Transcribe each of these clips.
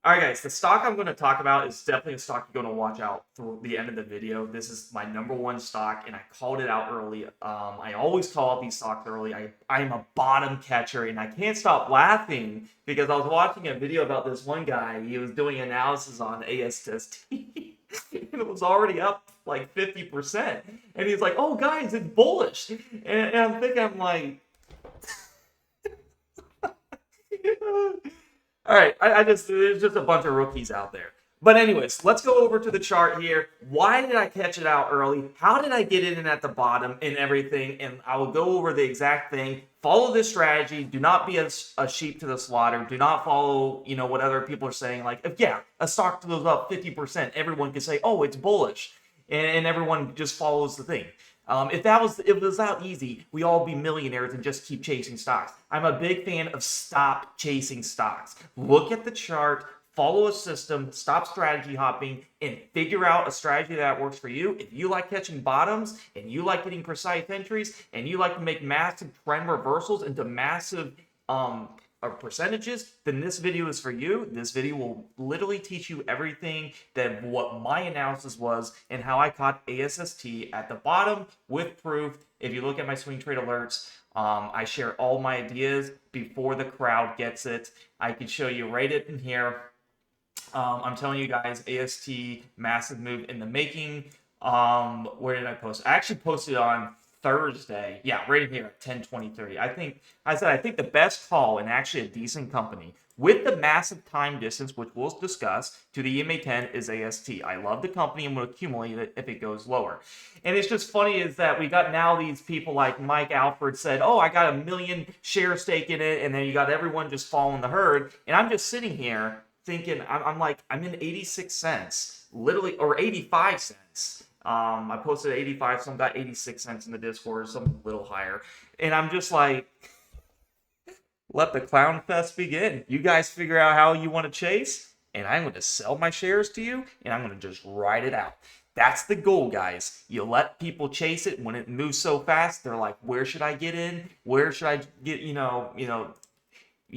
All right, guys, the stock I'm going to talk about is definitely a stock you're going to watch out through the end of the video. This is my number one stock, and I called it out early. I always call out these stocks early. I'm a bottom catcher, and I can't stop laughing because I was watching a video about this one guy. He was doing analysis on ASST, and it was already up like 50%. And he's like, oh, guys, it's bullish. And I'm like, all right, I just there's just a bunch of rookies out there. But anyways, let's go over to the chart here. Why did I catch it out early? How did I get in at the bottom and everything? And I will go over the exact thing. Follow this strategy. Do not be a sheep to the slaughter. Do not follow, what other people are saying. Like, if a stock goes up 50%, everyone can say, oh, it's bullish. And everyone just follows the thing. If it was that easy, we all be millionaires and just keep chasing stocks. I'm a big fan of stop chasing stocks. Look at the chart, follow a system, stop strategy hopping, and figure out a strategy that works for you. If you like catching bottoms and you like getting precise entries and you like to make massive trend reversals into massive percentages, then this video is for you. This video will literally teach you everything that what my analysis was and how I caught ASST at the bottom with proof. If you look at my swing trade alerts, I share all my ideas before the crowd gets it. I can show you right in here. I'm telling you guys, AST, massive move in the making. Where did I post? I actually posted on Thursday. Yeah, right in here at 10:23. I think the best call and actually a decent company with the massive time distance, which we'll discuss, to the EMA 10 is AST. I love the company and will accumulate it if it goes lower. And it's just funny is that we got now these people like Mike Alfred said, oh, I got 1 million share stake in it, and then you got everyone just following the herd. And I'm just sitting here thinking, I'm in 86 cents, literally, or 85 cents. I posted 85, some got 86 cents in the Discord, some a little higher. And I'm just like, let the clown fest begin. You guys figure out how you want to chase, and I'm going to sell my shares to you, and I'm going to just ride it out. That's the goal, guys. You let people chase it when it moves so fast. They're like, where should I get in? Where should I get, you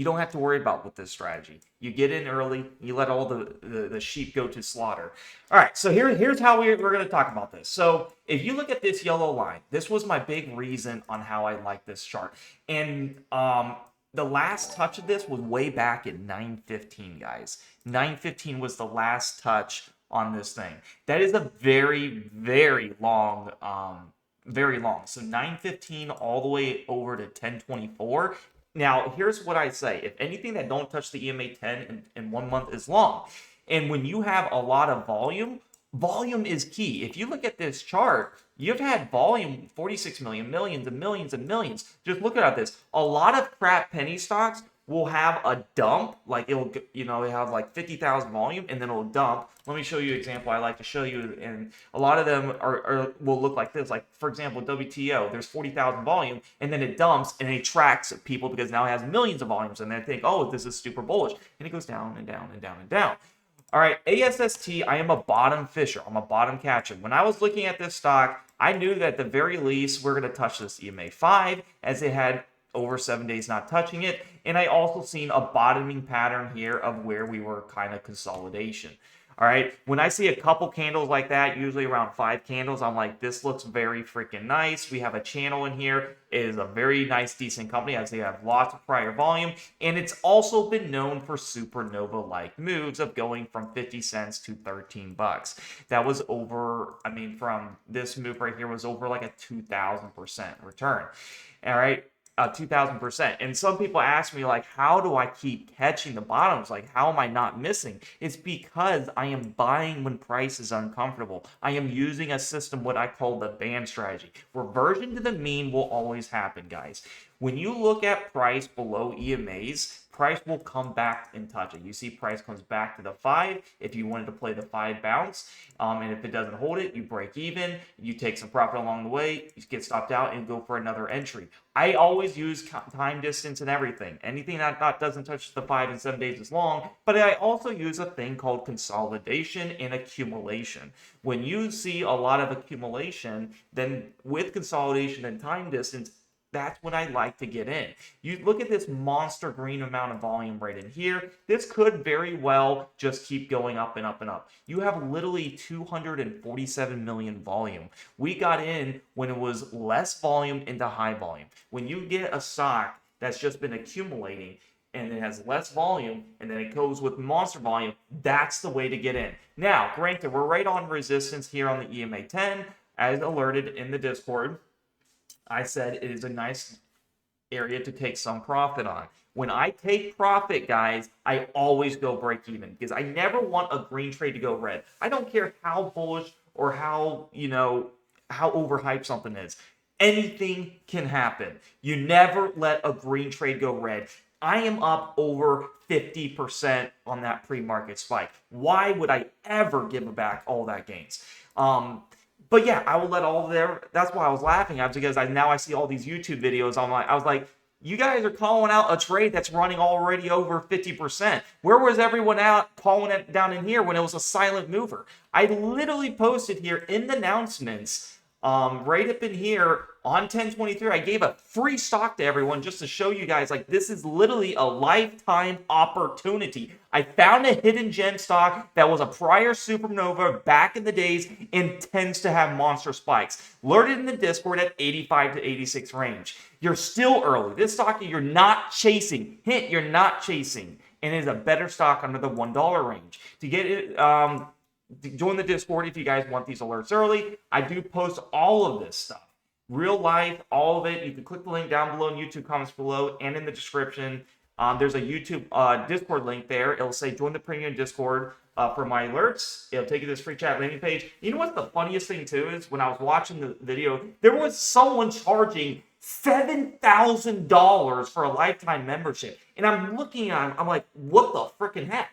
don't have to worry about with this strategy. You get in early, you let all the sheep go to slaughter. All right, so here's how we're going to talk about this. So if you look at this yellow line, this was my big reason on how I like this chart. And the last touch of this was way back at 9:15, guys. 9:15 was the last touch on this thing. That is a very, very long, very long. So 9:15 all the way over to 10:24. Now, here's what I say. If anything that don't touch the EMA 10 in 1 month is long. And when you have a lot of volume, volume is key. If you look at this chart, you've had volume, 46 million, millions and millions and millions. Just look at this. A lot of crap penny stocks will have a dump, like it'll, they have like 50,000 volume and then it'll dump. Let me show you an example I like to show you, and a lot of them will look like this. Like, for example, WTO, there's 40,000 volume, and then it dumps and it attracts people because now it has millions of volumes, and they think, oh, this is super bullish, and it goes down and down and down and down. All right, ASST, I am a bottom fisher. I'm a bottom catcher. When I was looking at this stock, I knew that at the very least we're going to touch this EMA 5 as it had over 7 days not touching it. And I also seen a bottoming pattern here of where we were kind of consolidation. All right, when I see a couple candles like that, usually around 5 candles, I'm like, this looks very freaking nice. We have a channel in here. It is a very nice, decent company as they have lots of prior volume. And it's also been known for supernova-like moves of going from 50 cents to 13 bucks. That was over, from this move right here was over like a 2,000% return. All right. 2,000%. And some people ask me, like, how do I keep catching the bottoms? Like, how am I not missing? It's because I am buying when price is uncomfortable. I am using a system, what I call the band strategy. Reversion to the mean will always happen, guys. When you look at price below EMAs, price will come back and touch it. You see price comes back to the 5 if you wanted to play the 5 bounce. And if it doesn't hold it, you break even. You take some profit along the way. You get stopped out and go for another entry. I always use time distance and everything. Anything that doesn't touch the 5 and 7 days is long. But I also use a thing called consolidation and accumulation. When you see a lot of accumulation, then with consolidation and time distance, that's when I like to get in. You look at this monster green amount of volume right in here. This could very well just keep going up and up and up. You have literally 247 million volume. We got in when it was less volume into high volume. When you get a stock that's just been accumulating and it has less volume, and then it goes with monster volume, that's the way to get in. Now, granted, we're right on resistance here on the EMA 10, as alerted in the Discord. I said it is a nice area to take some profit on. When I take profit, guys, I always go break even because I never want a green trade to go red. I don't care how bullish or how, how overhyped something is. Anything can happen. You never let a green trade go red. I am up over 50% on that pre-market spike. Why would I ever give back all that gains? But yeah, I will let all there. That's why I was laughing. Because now I see all these YouTube videos online. I was like, you guys are calling out a trade that's running already over 50%. Where was everyone out calling it down in here when it was a silent mover? I literally posted here in the announcements, right up in here on 10/23, I gave a free stock to everyone just to show you guys, like, this is literally a lifetime opportunity. I found a hidden gem stock that was a prior supernova back in the days and tends to have monster spikes. Alerted in the Discord at 85 to 86 range. You're still early. This stock you're not chasing. Hint, you're not chasing. And it is a better stock under the $1 range. To get it, join the Discord if you guys want these alerts early. I do post all of this stuff. Real life, all of it. You can click the link down below in YouTube comments below and in the description. There's a YouTube Discord link there. It'll say join the premium Discord for my alerts. It'll take you to this free chat landing page. You know what the funniest thing too is? When I was watching the video, there was someone charging $7,000 for a lifetime membership. And I'm looking at him, I'm like, what the freaking heck?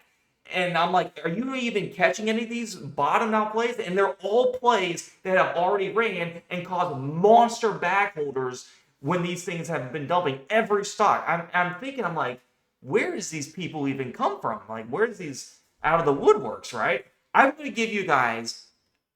And I'm like, are you even catching any of these bottom out plays? And they're all plays that have already ran and caused monster bag holders when these things have been dumping every stock. I'm thinking, I'm like, where does these people even come from? Like, where's these out of the woodworks, right? I'm going to give you guys,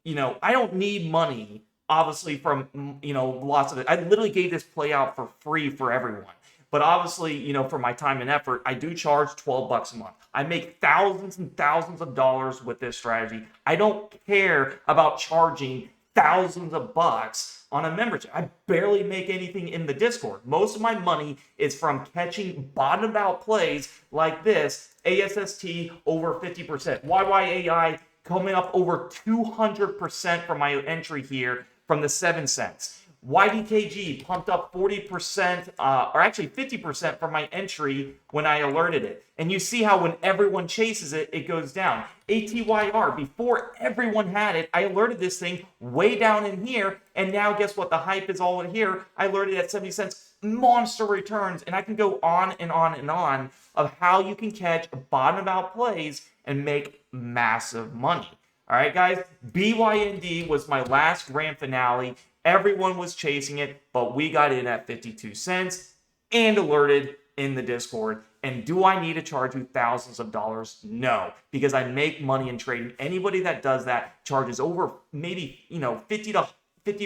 I don't need money, obviously, from, lots of it. I literally gave this play out for free for everyone. But obviously, for my time and effort, I do charge $12 a month. I make thousands and thousands of dollars with this strategy. I don't care about charging thousands of bucks on a membership. I barely make anything in the Discord. Most of my money is from catching bottomed out plays like this. ASST over 50%. YYAI coming up over 200% from my entry here from the 7 cents. YDKG pumped up 40%, or actually 50% from my entry when I alerted it. And you see how when everyone chases it, it goes down. ATYR, before everyone had it, I alerted this thing way down in here. And now guess what? The hype is all in here. I alerted at 70 cents. Monster returns. And I can go on and on and on of how you can catch bottom out plays and make massive money. All right, guys. BYND was my last grand finale. Everyone was chasing it, but we got in at 52 cents and alerted in the Discord. And do I need to charge you thousands of dollars? No, because I make money in trading. Anybody that does that charges over maybe, 50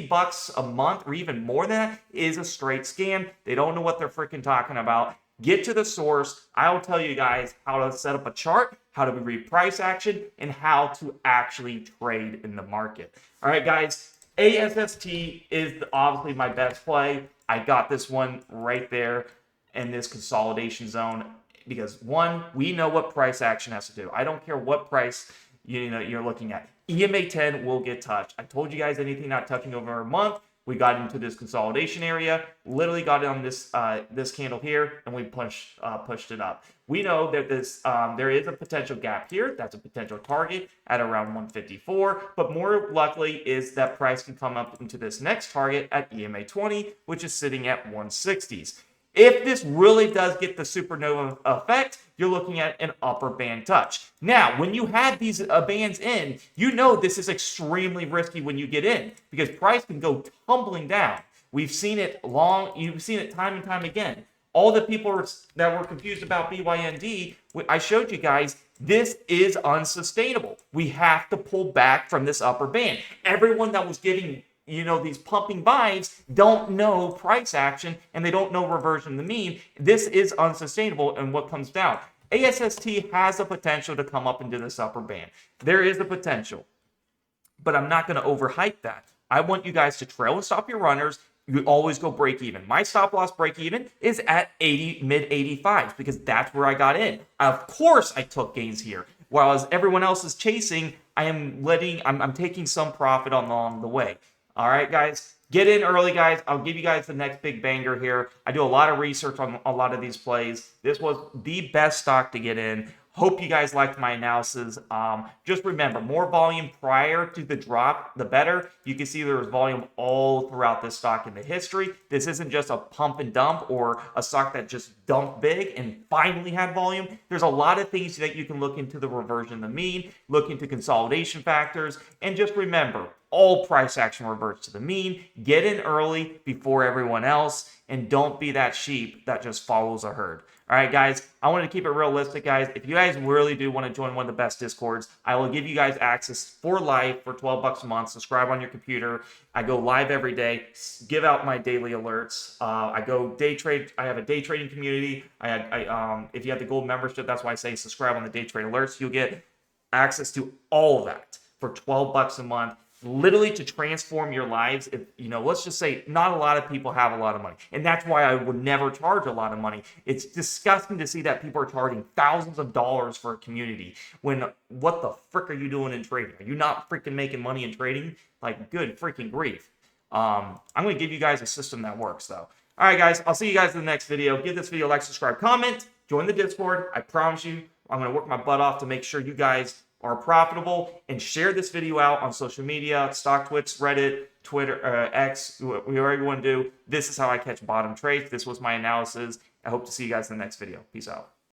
bucks a month or even more than that is a straight scam. They don't know what they're freaking talking about. Get to the source. I will tell you guys how to set up a chart, how to read price action, and how to actually trade in the market. All right, guys. ASST is obviously my best play. I got this one right there in this consolidation zone because, one, we know what price action has to do. I don't care what price you're looking at. EMA 10 will get touched. I told you guys anything not touching over a month. We got into this consolidation area, literally got it on this this candle here, and we pushed it up. We know that there is a potential gap here. That's a potential target at around 154, but more likely is that price can come up into this next target at EMA 20, which is sitting at 160s. If this really does get the supernova effect, you're looking at an upper band touch. Now, when you have these bands in, you know this is extremely risky when you get in because price can go tumbling down. We've seen it you've seen it time and time again. All the people that were confused about BYND, I showed you guys, this is unsustainable. We have to pull back from this upper band. Everyone that was giving these pumping buys don't know price action and they don't know reversion to the mean. This is unsustainable. And what comes down, ASST has the potential to come up into this upper band. There is a potential, but I'm not going to overhype that. I want you guys to trail and stop your runners. You always go break even. My stop loss break even is at 80, mid 85s, because that's where I got in. Of course, I took gains here. Whereas everyone else is chasing, I'm taking some profit along the way. All right, guys, get in early, guys. I'll give you guys the next big banger here. I do a lot of research on a lot of these plays. This was the best stock to get in. Hope you guys liked my analysis. Just remember, more volume prior to the drop, the better. You can see there was volume all throughout this stock in the history. This isn't just a pump and dump or a stock that just dumped big and finally had volume. There's a lot of things that you can look into the reversion of the mean, look into consolidation factors, and just remember, all price action reverts to the mean. Get in early before everyone else, and don't be that sheep that just follows a herd. All right, guys, I wanted to keep it realistic, guys. If you guys really do want to join one of the best Discords, I will give you guys access for life for $12 a month. Subscribe on your computer. I go live every day, give out my daily alerts. I go day trade. I have a day trading community. If you have the gold membership, that's why I say subscribe on the day trade alerts. You'll get access to all of that for $12 a month. Literally to transform your lives. If let's just say not a lot of people have a lot of money, and that's why I would never charge a lot of money. It's disgusting to see that people are charging thousands of dollars for a community when what the frick are you doing in trading? Are you not freaking making money in trading? Like, good freaking grief. I'm going to give you guys a system that works, though. All right, guys, I'll see you guys in the next video. Give this video a like, subscribe, comment, join the Discord. I promise you, I'm going to work my butt off to make sure you guys are profitable, and share this video out on social media, StockTwits, Reddit, Twitter, X, whatever you want to do. This is how I catch bottom trades. This was my analysis. I hope to see you guys in the next video. Peace out.